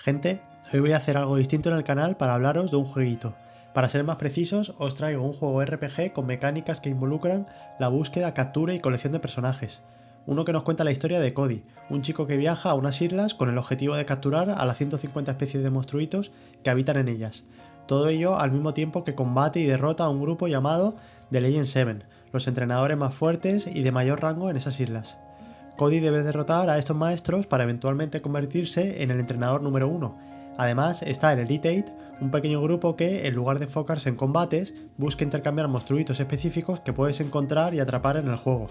Gente, hoy voy a hacer algo distinto en el canal para hablaros de un jueguito. Para ser más precisos, os traigo un juego RPG con mecánicas que involucran la búsqueda, captura y colección de personajes. Uno que nos cuenta la historia de Cody, un chico que viaja a unas islas con el objetivo de capturar a las 150 especies de monstruitos que habitan en ellas. Todo ello al mismo tiempo que combate y derrota a un grupo llamado The Legend Seven, los entrenadores más fuertes y de mayor rango en esas islas. Cody debe derrotar a estos maestros para eventualmente convertirse en el entrenador número 1. Además está el Elite Eight, un pequeño grupo que, en lugar de enfocarse en combates, busca intercambiar monstruitos específicos que puedes encontrar y atrapar en el juego.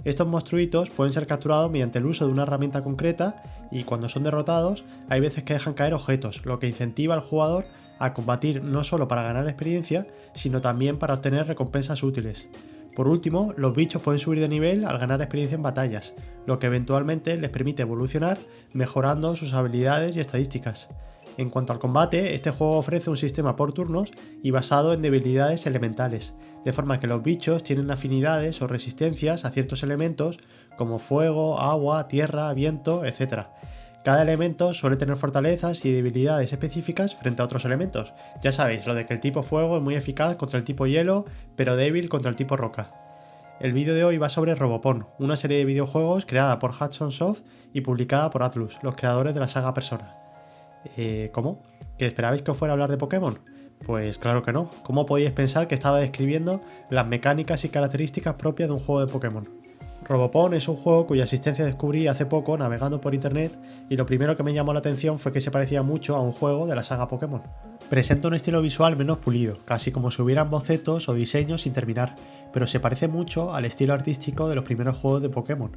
Estos monstruitos pueden ser capturados mediante el uso de una herramienta concreta y cuando son derrotados hay veces que dejan caer objetos, lo que incentiva al jugador a combatir no solo para ganar experiencia, sino también para obtener recompensas útiles. Por último, los bichos pueden subir de nivel al ganar experiencia en batallas, lo que eventualmente les permite evolucionar mejorando sus habilidades y estadísticas. En cuanto al combate, este juego ofrece un sistema por turnos y basado en debilidades elementales, de forma que los bichos tienen afinidades o resistencias a ciertos elementos como fuego, agua, tierra, viento, etc. Cada elemento suele tener fortalezas y debilidades específicas frente a otros elementos. Ya sabéis, lo de que el tipo fuego es muy eficaz contra el tipo hielo, pero débil contra el tipo roca. El vídeo de hoy va sobre Robopon, una serie de videojuegos creada por Hudson Soft y publicada por Atlus, los creadores de la saga Persona. ¿Cómo? ¿Que esperabais que os fuera a hablar de Pokémon? Pues claro que no. ¿Cómo podíais pensar que estaba describiendo las mecánicas y características propias de un juego de Pokémon? Robopon es un juego cuya existencia descubrí hace poco navegando por internet y lo primero que me llamó la atención fue que se parecía mucho a un juego de la saga Pokémon. Presenta un estilo visual menos pulido, casi como si hubieran bocetos o diseños sin terminar, pero se parece mucho al estilo artístico de los primeros juegos de Pokémon.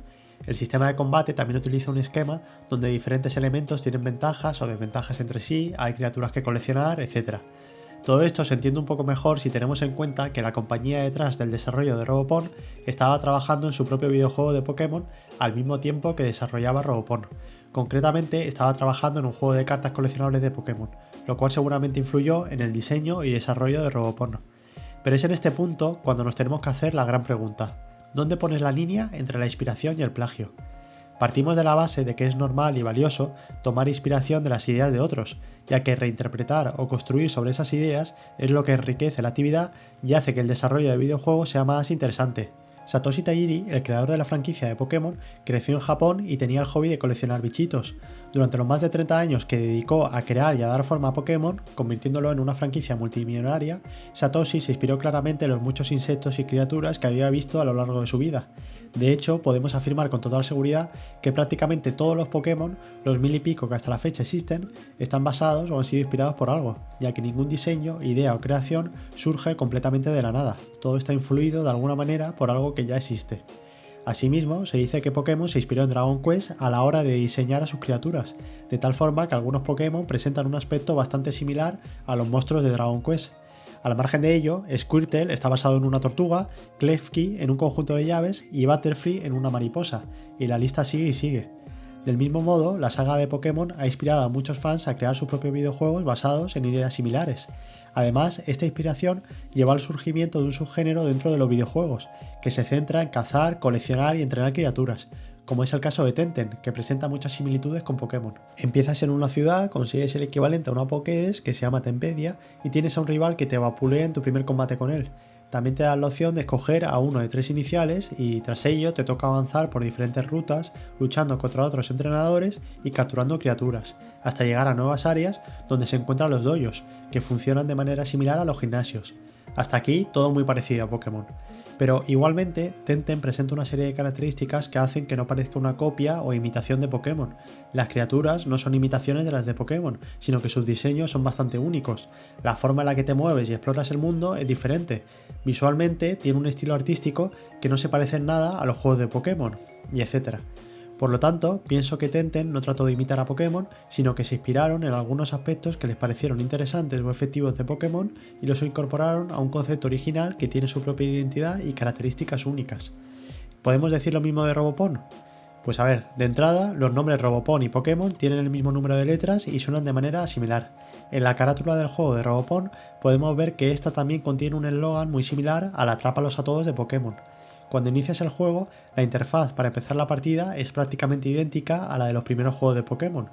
El sistema de combate también utiliza un esquema donde diferentes elementos tienen ventajas o desventajas entre sí, hay criaturas que coleccionar, etc. Todo esto se entiende un poco mejor si tenemos en cuenta que la compañía detrás del desarrollo de Robopon estaba trabajando en su propio videojuego de Pokémon al mismo tiempo que desarrollaba Robopon. Concretamente estaba trabajando en un juego de cartas coleccionables de Pokémon, lo cual seguramente influyó en el diseño y desarrollo de Robopon. Pero es en este punto cuando nos tenemos que hacer la gran pregunta: ¿dónde pones la línea entre la inspiración y el plagio? Partimos de la base de que es normal y valioso tomar inspiración de las ideas de otros, ya que reinterpretar o construir sobre esas ideas es lo que enriquece la actividad y hace que el desarrollo de videojuegos sea más interesante. Satoshi Tajiri, el creador de la franquicia de Pokémon, creció en Japón y tenía el hobby de coleccionar bichitos. Durante los más de 30 años que dedicó a crear y a dar forma a Pokémon, convirtiéndolo en una franquicia multimillonaria, Satoshi se inspiró claramente en los muchos insectos y criaturas que había visto a lo largo de su vida. De hecho, podemos afirmar con total seguridad que prácticamente todos los Pokémon, los 1000 y pico que hasta la fecha existen, están basados o han sido inspirados por algo, ya que ningún diseño, idea o creación surge completamente de la nada, todo está influido de alguna manera por algo que ya existe. Asimismo, se dice que Pokémon se inspiró en Dragon Quest a la hora de diseñar a sus criaturas, de tal forma que algunos Pokémon presentan un aspecto bastante similar a los monstruos de Dragon Quest. Al margen de ello, Squirtle está basado en una tortuga, Klefki en un conjunto de llaves y Butterfree en una mariposa, y la lista sigue y sigue. Del mismo modo, la saga de Pokémon ha inspirado a muchos fans a crear sus propios videojuegos basados en ideas similares. Además, esta inspiración llevó al surgimiento de un subgénero dentro de los videojuegos, que se centra en cazar, coleccionar y entrenar criaturas, como es el caso de Tenten, que presenta muchas similitudes con Pokémon. Empiezas en una ciudad, consigues el equivalente a una Pokédex que se llama Tempedia y tienes a un rival que te vapulea en tu primer combate con él. También te dan la opción de escoger a uno de 3 iniciales y tras ello te toca avanzar por diferentes rutas, luchando contra otros entrenadores y capturando criaturas, hasta llegar a nuevas áreas donde se encuentran los dojos, que funcionan de manera similar a los gimnasios. Hasta aquí todo muy parecido a Pokémon. Pero igualmente, Tenten presenta una serie de características que hacen que no parezca una copia o imitación de Pokémon. Las criaturas no son imitaciones de las de Pokémon, sino que sus diseños son bastante únicos. La forma en la que te mueves y exploras el mundo es diferente. Visualmente tiene un estilo artístico que no se parece en nada a los juegos de Pokémon, y etc. Por lo tanto, pienso que Tenten no trató de imitar a Pokémon, sino que se inspiraron en algunos aspectos que les parecieron interesantes o efectivos de Pokémon y los incorporaron a un concepto original que tiene su propia identidad y características únicas. ¿Podemos decir lo mismo de Robopon? Pues a ver, de entrada, los nombres Robopon y Pokémon tienen el mismo número de letras y suenan de manera similar. En la carátula del juego de Robopon podemos ver que esta también contiene un eslogan muy similar al Atrápalos a todos de Pokémon. Cuando inicias el juego, la interfaz para empezar la partida es prácticamente idéntica a la de los primeros juegos de Pokémon.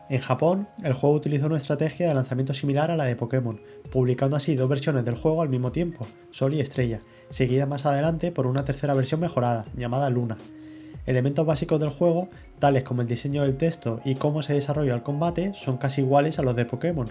En Japón, el juego utilizó una estrategia de lanzamiento similar a la de Pokémon, publicando así dos versiones del juego al mismo tiempo, Sol y Estrella, seguida más adelante por una tercera versión mejorada, llamada Luna. Elementos básicos del juego, tales como el diseño del texto y cómo se desarrolla el combate, son casi iguales a los de Pokémon.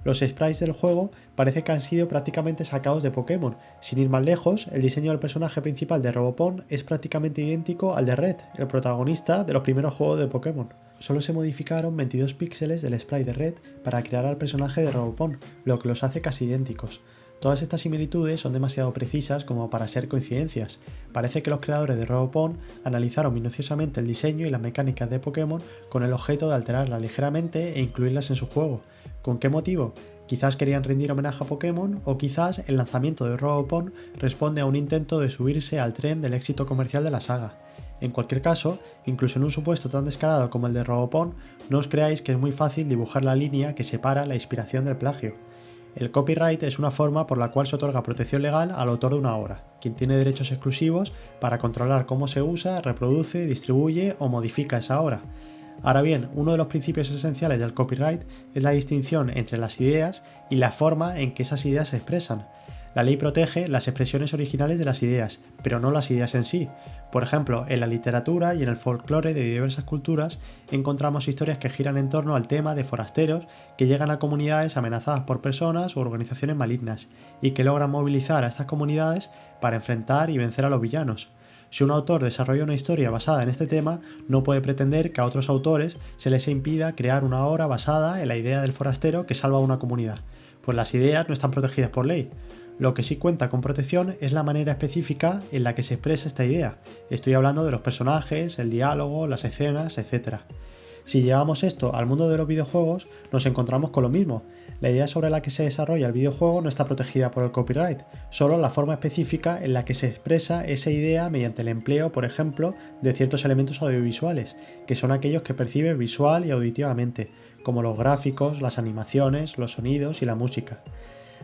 Los sprites del juego parece que han sido prácticamente sacados de Pokémon. Sin ir más lejos, el diseño del personaje principal de Robopon es prácticamente idéntico al de Red, el protagonista de los primeros juegos de Pokémon. Solo se modificaron 22 píxeles del sprite de Red para crear al personaje de Robopon, lo que los hace casi idénticos. Todas estas similitudes son demasiado precisas como para ser coincidencias. Parece que los creadores de Robopon analizaron minuciosamente el diseño y las mecánicas de Pokémon con el objeto de alterarlas ligeramente e incluirlas en su juego. ¿Con qué motivo? Quizás querían rendir homenaje a Pokémon o quizás el lanzamiento de Robopon responde a un intento de subirse al tren del éxito comercial de la saga. En cualquier caso, incluso en un supuesto tan descarado como el de Robopon, no os creáis que es muy fácil dibujar la línea que separa la inspiración del plagio. El copyright es una forma por la cual se otorga protección legal al autor de una obra, quien tiene derechos exclusivos para controlar cómo se usa, reproduce, distribuye o modifica esa obra. Ahora bien, uno de los principios esenciales del copyright es la distinción entre las ideas y la forma en que esas ideas se expresan. La ley protege las expresiones originales de las ideas, pero no las ideas en sí. Por ejemplo, en la literatura y en el folclore de diversas culturas encontramos historias que giran en torno al tema de forasteros que llegan a comunidades amenazadas por personas u organizaciones malignas y que logran movilizar a estas comunidades para enfrentar y vencer a los villanos. Si un autor desarrolla una historia basada en este tema, no puede pretender que a otros autores se les impida crear una obra basada en la idea del forastero que salva a una comunidad, pues las ideas no están protegidas por ley. Lo que sí cuenta con protección es la manera específica en la que se expresa esta idea. Estoy hablando de los personajes, el diálogo, las escenas, etc. Si llevamos esto al mundo de los videojuegos, nos encontramos con lo mismo. La idea sobre la que se desarrolla el videojuego no está protegida por el copyright, solo la forma específica en la que se expresa esa idea mediante el empleo, por ejemplo, de ciertos elementos audiovisuales, que son aquellos que percibes visual y auditivamente, como los gráficos, las animaciones, los sonidos y la música.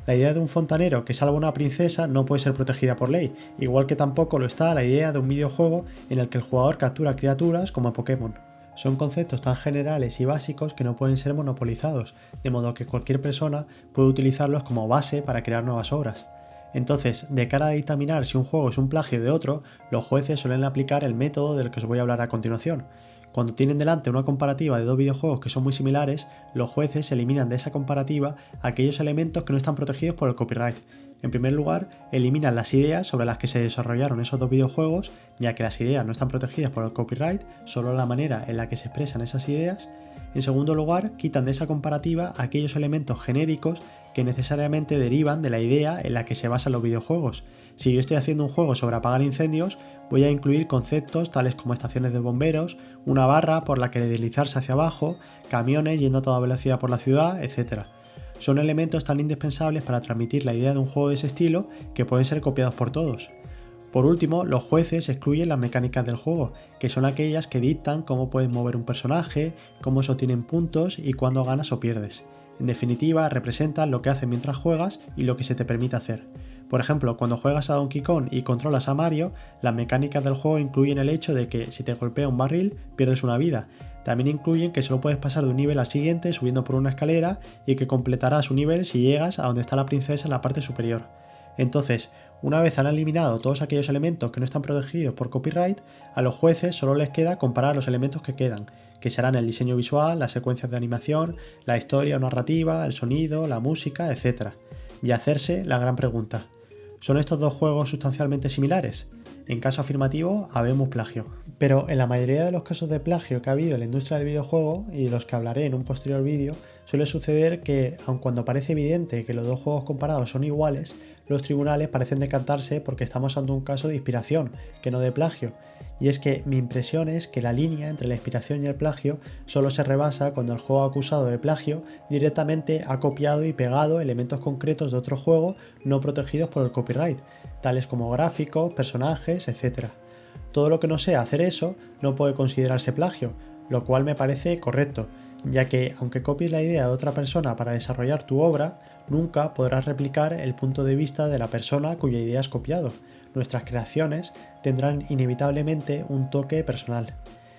La idea de un fontanero que salva a una princesa no puede ser protegida por ley, igual que tampoco lo está la idea de un videojuego en el que el jugador captura criaturas como Pokémon. Son conceptos tan generales y básicos que no pueden ser monopolizados, de modo que cualquier persona puede utilizarlos como base para crear nuevas obras. Entonces, de cara a dictaminar si un juego es un plagio de otro, los jueces suelen aplicar el método del que os voy a hablar a continuación. Cuando tienen delante una comparativa de dos videojuegos que son muy similares, los jueces eliminan de esa comparativa aquellos elementos que no están protegidos por el copyright. En primer lugar, eliminan las ideas sobre las que se desarrollaron esos dos videojuegos, ya que las ideas no están protegidas por el copyright, solo la manera en la que se expresan esas ideas. En segundo lugar, quitan de esa comparativa aquellos elementos genéricos que necesariamente derivan de la idea en la que se basan los videojuegos. Si yo estoy haciendo un juego sobre apagar incendios, voy a incluir conceptos tales como estaciones de bomberos, una barra por la que deslizarse hacia abajo, camiones yendo a toda velocidad por la ciudad, etc. Son elementos tan indispensables para transmitir la idea de un juego de ese estilo que pueden ser copiados por todos. Por último, los jueces excluyen las mecánicas del juego, que son aquellas que dictan cómo puedes mover un personaje, cómo se obtienen puntos y cuándo ganas o pierdes. En definitiva, representan lo que haces mientras juegas y lo que se te permite hacer. Por ejemplo, cuando juegas a Donkey Kong y controlas a Mario, las mecánicas del juego incluyen el hecho de que si te golpea un barril, pierdes una vida. También incluyen que solo puedes pasar de un nivel al siguiente subiendo por una escalera y que completarás un nivel si llegas a donde está la princesa en la parte superior. Entonces, una vez han eliminado todos aquellos elementos que no están protegidos por copyright, a los jueces solo les queda comparar los elementos que quedan, que serán el diseño visual, las secuencias de animación, la historia o narrativa, el sonido, la música, etc. Y hacerse la gran pregunta: ¿son estos dos juegos sustancialmente similares? En caso afirmativo, habemos plagio. Pero en la mayoría de los casos de plagio que ha habido en la industria del videojuego, y de los que hablaré en un posterior vídeo, suele suceder que, aun cuando parece evidente que los dos juegos comparados son iguales, los tribunales parecen decantarse porque estamos ante un caso de inspiración, que no de plagio. Y es que mi impresión es que la línea entre la inspiración y el plagio solo se rebasa cuando el juego acusado de plagio directamente ha copiado y pegado elementos concretos de otro juego no protegidos por el copyright, tales como gráficos, personajes, etc. Todo lo que no sea hacer eso no puede considerarse plagio, lo cual me parece correcto, ya que aunque copies la idea de otra persona para desarrollar tu obra, nunca podrás replicar el punto de vista de la persona cuya idea has copiado. Nuestras creaciones tendrán inevitablemente un toque personal.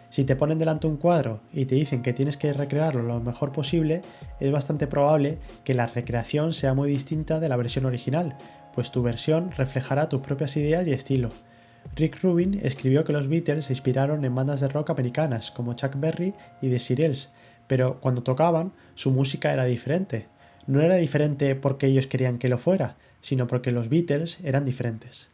Si te ponen delante un cuadro y te dicen que tienes que recrearlo lo mejor posible, es bastante probable que la recreación sea muy distinta de la versión original, pues tu versión reflejará tus propias ideas y estilo. Rick Rubin escribió que los Beatles se inspiraron en bandas de rock americanas como Chuck Berry y The Shirelles, pero cuando tocaban, su música era diferente. No era diferente porque ellos querían que lo fuera, sino porque los Beatles eran diferentes.